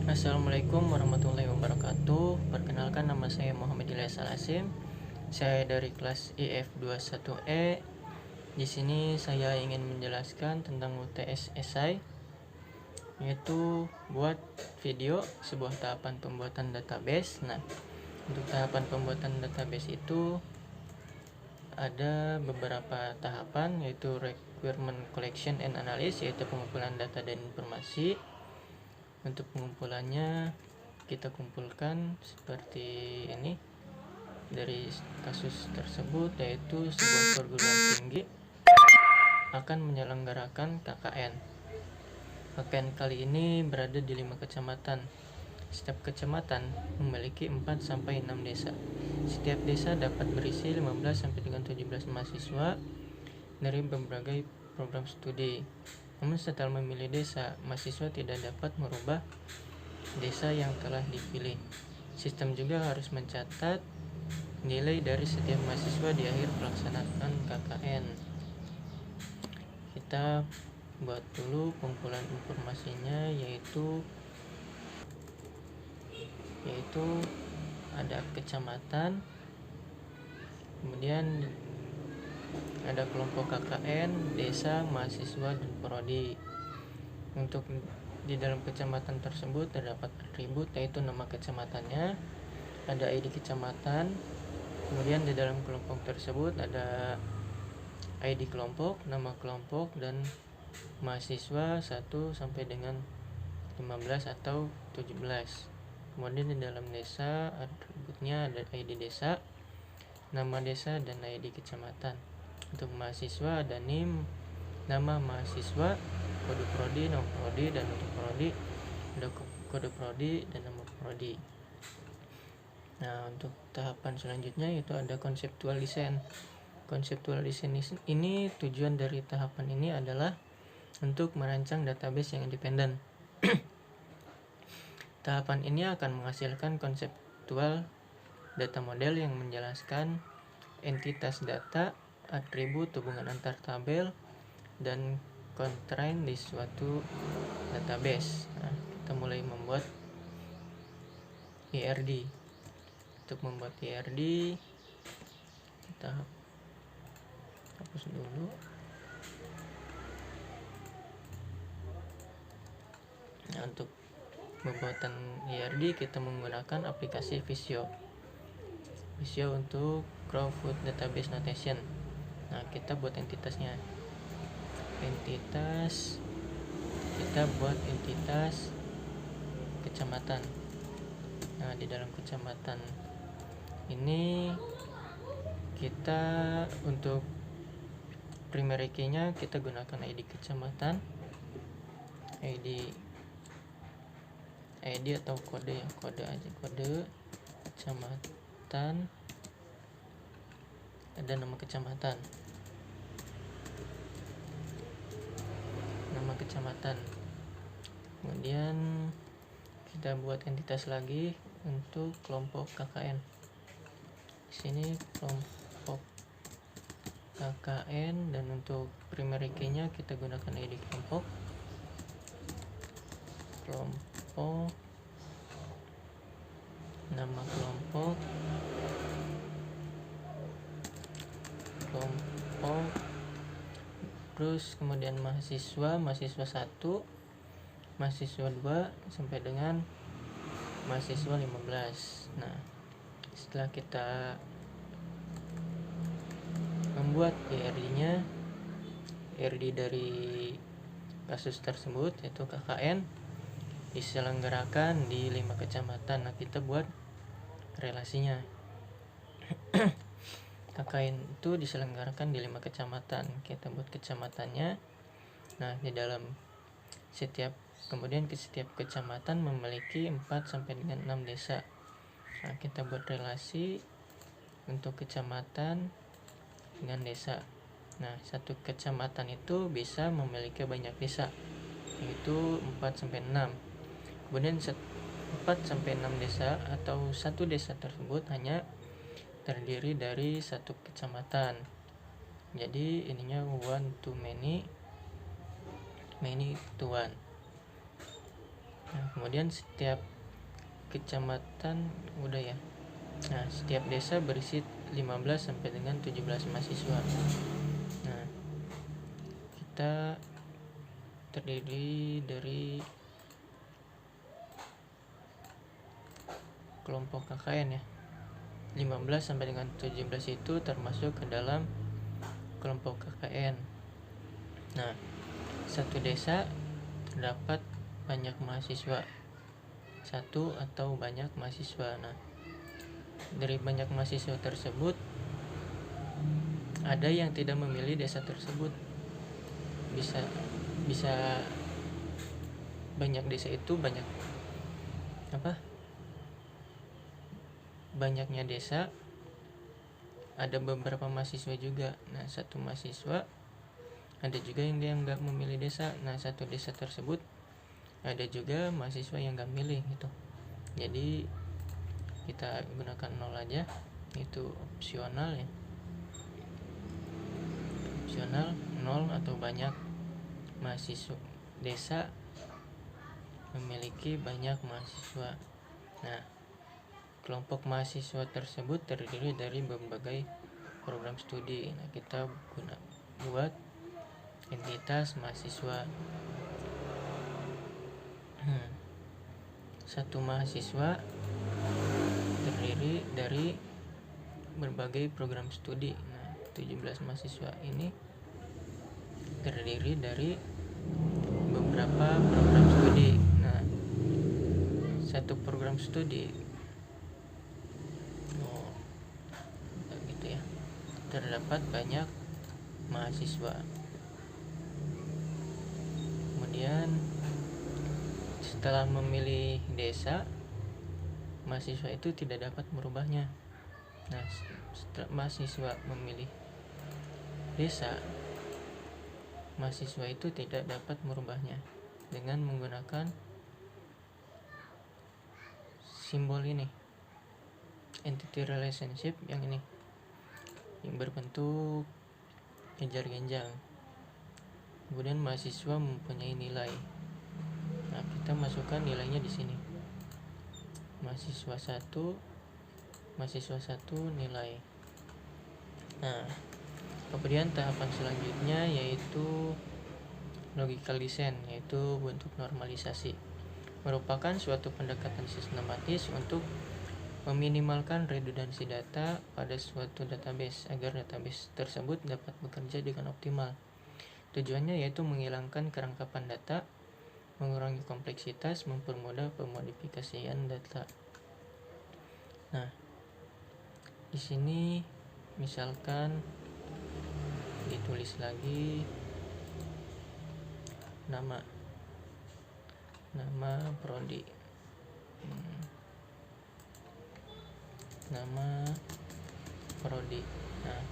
Assalamualaikum warahmatullahi wabarakatuh. Perkenalkan, nama saya Muhammad Ilyas Al-Asim. Saya dari kelas IF21E. Di sini saya ingin menjelaskan tentang UTS esai, yaitu buat video sebuah tahapan pembuatan database. Nah, untuk tahapan pembuatan database itu ada beberapa tahapan, yaitu requirement collection and analysis, yaitu pengumpulan data dan informasi. Untuk pengumpulannya kita kumpulkan seperti ini dari kasus tersebut, yaitu sebuah perguruan tinggi akan menyelenggarakan KKN. KKN kali ini berada di 5 kecamatan. Setiap kecamatan memiliki 4-6 desa. Setiap desa dapat berisi 15 sampai dengan 17 mahasiswa dari berbagai program studi. Namun setelah memilih desa, mahasiswa tidak dapat merubah desa yang telah dipilih. Sistem juga harus mencatat nilai dari setiap mahasiswa di akhir pelaksanaan KKN. Kita buat dulu pengumpulan informasinya, yaitu ada kecamatan, kemudian ada kelompok KKN, desa, mahasiswa, dan prodi. Untuk di dalam kecamatan tersebut terdapat atribut, yaitu nama kecamatannya, ada ID kecamatan, kemudian di dalam kelompok tersebut ada ID kelompok, nama kelompok, dan mahasiswa 1 sampai dengan 15 atau 17. Kemudian di dalam desa atributnya ada ID desa, nama desa, dan ID kecamatan. Untuk mahasiswa ada NIM, nama mahasiswa, kode prodi, nama prodi, dan untuk prodi ada kode prodi dan nama prodi. Nah, untuk tahapan selanjutnya itu ada konseptual design. Konseptual design ini, tujuan dari tahapan ini adalah untuk merancang database yang independen. Tahapan ini akan menghasilkan konseptual data model yang menjelaskan entitas data, atribut, hubungan antar tabel, dan constraint di suatu database. Nah, kita mulai membuat IRD. Untuk membuat IRD, kita hapus dulu. Nah, untuk pembuatan IRD kita menggunakan aplikasi Visio untuk Crowdfoot Database Notation. Nah, kita buat entitasnya. Kita buat entitas kecamatan. Nah, di dalam kecamatan ini kita untuk primary key-nya kita gunakan ID kecamatan, ID atau kode kecamatan, ada nama kecamatan, kemudian kita buat entitas lagi untuk kelompok KKN. Di sini kelompok KKN, dan untuk primary key-nya kita gunakan ID kelompok, nama kelompok, terus kemudian mahasiswa 1, mahasiswa 2 sampai dengan mahasiswa 15. Nah, setelah kita membuat IRD-nya, IRD dari kasus tersebut yaitu KKN diselenggarakan di 5 kecamatan. Nah, kita buat relasinya. KKN itu diselenggarakan di 5 kecamatan. Kita buat kecamatannya. Nah, di dalam setiap kecamatan memiliki 4 sampai dengan 6 desa. Nah, kita buat relasi untuk kecamatan dengan desa. Nah, satu kecamatan itu bisa memiliki banyak desa, yaitu 4 sampai 6. Kemudian 4 sampai 6 desa atau satu desa tersebut hanya terdiri dari satu kecamatan. Jadi ininya one to many to one. Nah, kemudian setiap kecamatan udah ya. Nah, setiap desa berisi 15 sampai dengan 17 mahasiswa. Nah, kita terdiri dari kelompok KKN ya. 15 sampai dengan 17 itu termasuk ke dalam kelompok KKN. Nah, satu desa terdapat banyak mahasiswa, satu atau banyak mahasiswa. Nah, dari banyak mahasiswa tersebut ada yang tidak memilih desa tersebut. Bisa banyak desa itu banyaknya desa ada beberapa mahasiswa juga. Nah, satu mahasiswa ada juga yang dia nggak memilih desa. Nah, satu desa tersebut ada juga mahasiswa yang nggak milih gitu. Jadi kita gunakan 0 aja, itu opsional ya. Opsional 0 atau banyak mahasiswa desa memiliki banyak mahasiswa. Nah, kelompok mahasiswa tersebut terdiri dari berbagai program studi. Nah, kita buat entitas mahasiswa. Satu mahasiswa terdiri dari berbagai program studi. Nah, 17 mahasiswa ini terdiri dari beberapa program studi. Nah, satu program studi gitu ya, terdapat banyak mahasiswa. Kemudian setelah memilih desa, mahasiswa itu tidak dapat merubahnya. Nah, setelah mahasiswa memilih desa, mahasiswa itu tidak dapat merubahnya dengan menggunakan simbol ini, entity relationship yang ini, yang berbentuk genjar-genjang. Kemudian mahasiswa mempunyai nilai. Nah, kita masukkan nilainya di sini. Mahasiswa 1 nilai. Nah, kemudian tahapan selanjutnya yaitu logical design, yaitu bentuk normalisasi. Merupakan suatu pendekatan sistematis untuk meminimalkan redundansi data pada suatu database agar database tersebut dapat bekerja dengan optimal. Tujuannya yaitu menghilangkan kerangkapan data, mengurangi kompleksitas, mempermudah pemodifikasian data. Nah, di sini misalkan ditulis lagi nama prodi, nama prodi. Nah,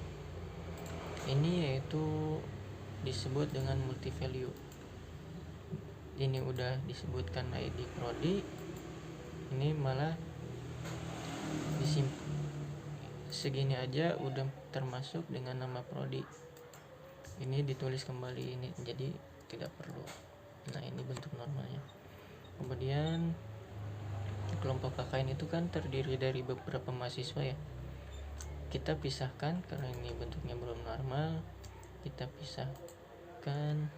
ini yaitu disebut dengan multi value. Ini udah disebutkan ID prodi, ini malah segini aja udah termasuk dengan nama prodi. Ini ditulis kembali ini, jadi tidak perlu. Nah, ini bentuk normalnya. Kemudian kelompok KKN itu kan terdiri dari beberapa mahasiswa ya. Kita pisahkan karena ini bentuknya belum normal. Kita pisahkan.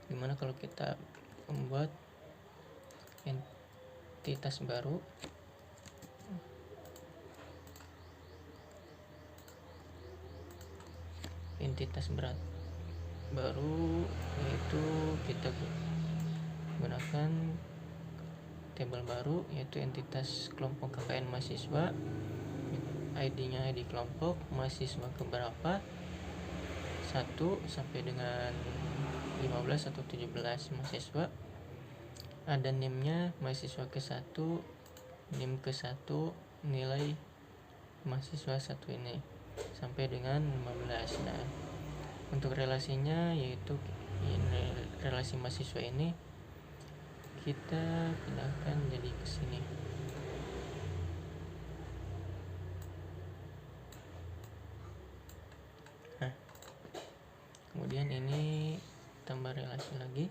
Gimana kalau kita membuat entitas baru? Entitas baru yaitu kita gunakan tabel baru, yaitu entitas kelompok KKN mahasiswa. ID-nya ID kelompok, mahasiswa keberapa, 1 sampai dengan 15 atau 17 mahasiswa. Ada NIM-nya mahasiswa ke-1, NIM ke-1, nilai mahasiswa 1 ini sampai dengan 15. Nah, untuk relasinya yaitu relasi mahasiswa ini kita pindahkan jadi ke sini. Nah, kemudian ini tambah relasi lagi.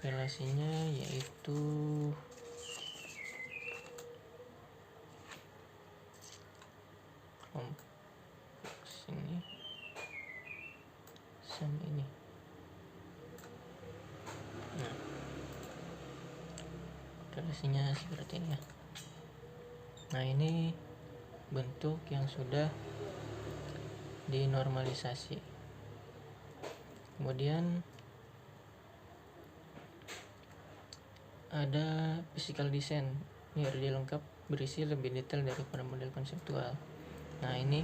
Relasi lokasinya yaitu kelompok sini sama ini. Nah, lokasinya seperti ini ya. Nah, ini bentuk yang sudah dinormalisasi. Kemudian ada physical design. Ini RD lengkap berisi lebih detail daripada model konseptual. Nah, ini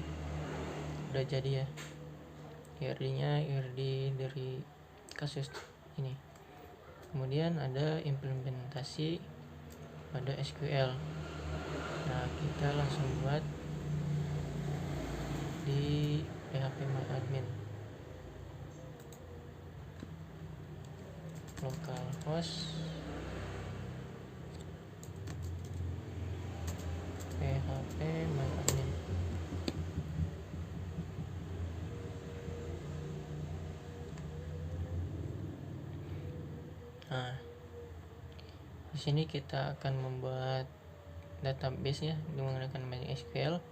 udah jadi ya. RD-nya RD dari kasus ini. Kemudian ada implementasi pada SQL. Nah, kita langsung buat di phpMyAdmin. Localhost phpMyAdmin. Nah, di sini kita akan membuat database ya menggunakan MySQL.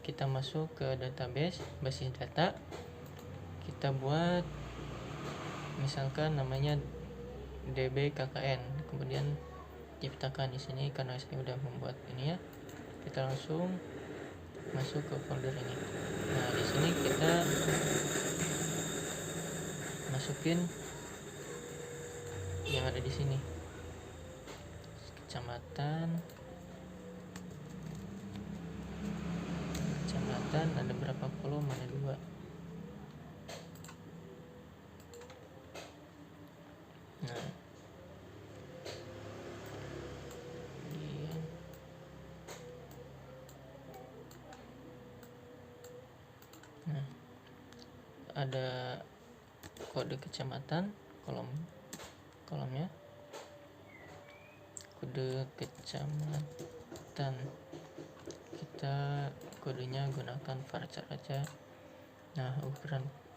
Kita masuk ke database, basis data. Kita buat misalkan namanya dbkkn, kemudian ciptakan di sini. Karena saya udah membuat ini ya, kita langsung masuk ke folder ini. Nah, di sini kita masukin yang ada di sini, kecamatan ada berapa kolom, ada 2. Nah, ada kode kecamatan, kolomnya kode kecamatan, kita kodenya gunakan varchar aja. Nah,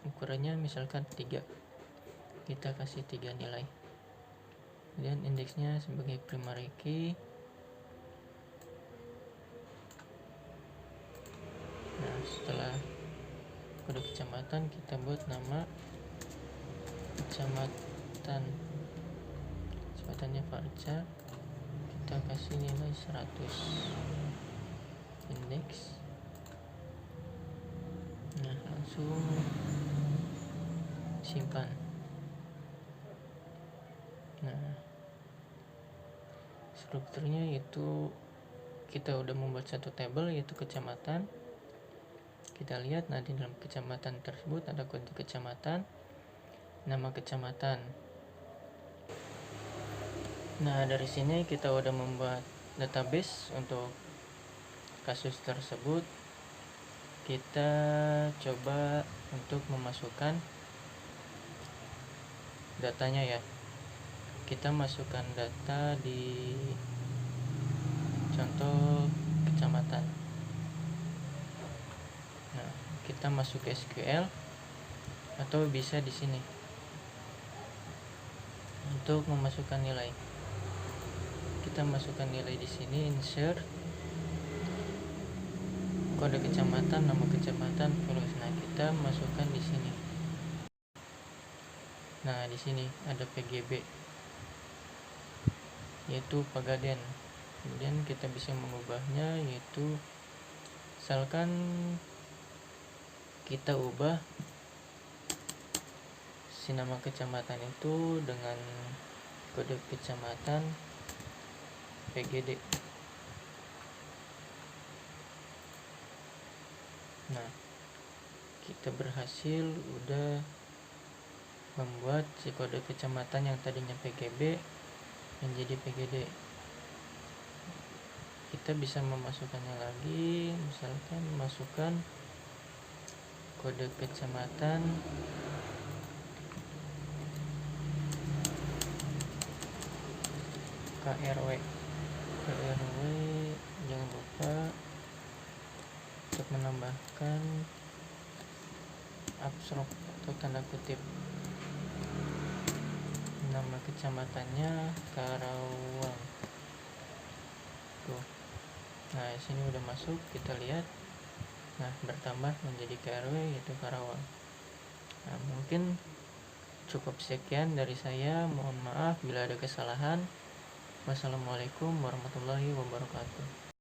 ukurannya misalkan 3, kita kasih 3 nilai. Kemudian indeksnya sebagai primary key. Nah, setelah kode kecamatan, kita buat nama kecamatannya varchar, kita kasih nilai 100. Indeks. Nah, langsung simpan. Nah, strukturnya itu kita udah membuat satu tabel yaitu kecamatan. Kita lihat, nah di dalam kecamatan tersebut ada kode kecamatan, nama kecamatan. Nah, dari sini kita udah membuat database untuk kasus tersebut. Kita coba untuk memasukkan datanya ya. Kita masukkan data di contoh kecamatan. Nah, kita masuk ke SQL atau bisa di sini untuk memasukkan nilai. Kita masukkan nilai di sini, insert kode kecamatan, nama kecamatan, terus. Nah, kita masukkan di sini. Nah, di sini ada PGB yaitu Pegaden. Kemudian kita bisa mengubahnya, yaitu misalkan kita ubah si nama kecamatan itu dengan kode kecamatan PGD. Nah, kita berhasil udah membuat si kode kecamatan yang tadinya PGB menjadi PGD. Kita bisa memasukkannya lagi, misalkan masukkan kode kecamatan KRW. Jangan lupa untuk menambahkan apstrok atau tanda kutip. nama kecamatannya Karawang tuh. Nah sini udah masuk, kita lihat. Nah bertambah menjadi KRW yaitu Karawang. Nah mungkin cukup sekian dari saya, mohon maaf bila ada kesalahan. Wassalamualaikum warahmatullahi wabarakatuh.